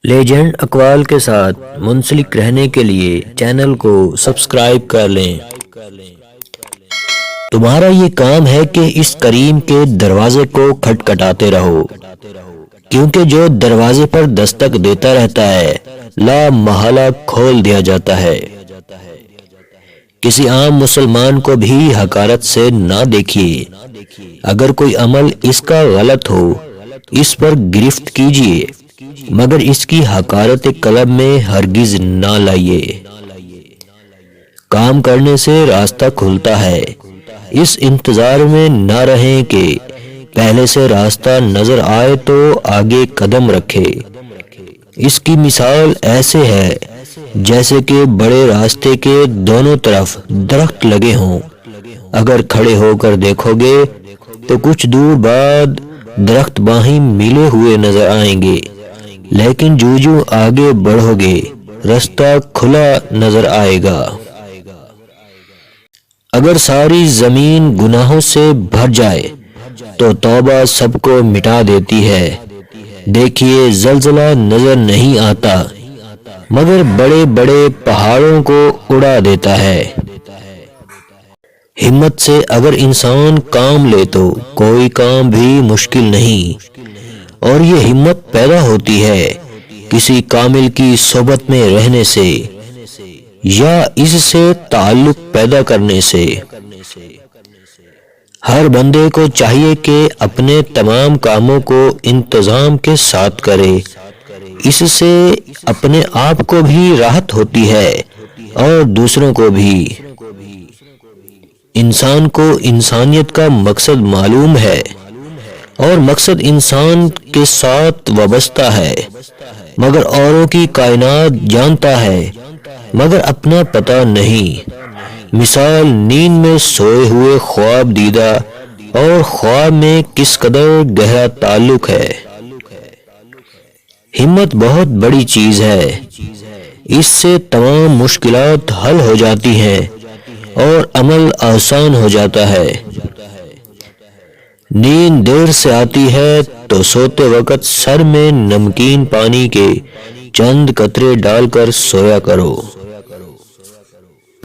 Legend اقوال کے ساتھ منسلک رہنے کے لیے چینل کو سبسکرائب کر لیں۔ تمہارا یہ کام ہے کہ اس کریم کے دروازے کو کھٹکھٹاتے رہو، کیونکہ جو دروازے پر دستک دیتا رہتا ہے لا محالہ کھول دیا جاتا ہے۔ کسی عام مسلمان کو بھی حقارت سے نہ دیکھیے۔ اگر کوئی عمل اس کا غلط ہو اس پر گرفت کیجیے، مگر اس کی حقارت قلب میں ہرگز نہ لائیے۔ کام کرنے سے راستہ کھلتا ہے، اس انتظار میں نہ رہیں کہ پہلے سے راستہ نظر آئے تو آگے قدم رکھے۔ اس کی مثال ایسے ہے جیسے کہ بڑے راستے کے دونوں طرف درخت لگے ہوں۔ اگر کھڑے ہو کر دیکھو گے تو کچھ دور بعد درخت باہیں ملے ہوئے نظر آئیں گے، لیکن جو آگے بڑھو گے راستہ کھلا نظر آئے گا۔ اگر ساری زمین گناہوں سے بھر جائے تو توبہ سب کو مٹا دیتی ہے۔ دیکھیے زلزلہ نظر نہیں آتا مگر بڑے بڑے پہاڑوں کو اڑا دیتا ہے۔ ہمت سے اگر انسان کام لے تو کوئی کام بھی مشکل نہیں، اور یہ ہمت پیدا ہوتی ہے کسی کامل کی صحبت میں رہنے سے یا اس سے تعلق پیدا کرنے سے۔ ہر بندے کو چاہیے کہ اپنے تمام کاموں کو انتظام کے ساتھ کرے، اس سے اپنے آپ کو بھی راحت ہوتی ہے اور دوسروں کو بھی۔ انسان کو انسانیت کا مقصد معلوم ہے اور مقصد انسان کے ساتھ وابستہ ہے، مگر اوروں کی کائنات جانتا ہے مگر اپنا پتہ نہیں۔ مثال نیند میں سوئے ہوئے خواب دیدہ اور خواب میں کس قدر گہرا تعلق ہے۔ ہمت بہت بڑی چیز ہے، اس سے تمام مشکلات حل ہو جاتی ہیں اور عمل آسان ہو جاتا ہے۔ نیند دیر سے آتی ہے تو سوتے وقت سر میں نمکین پانی کے چند قطرے ڈال کر سویا کرو۔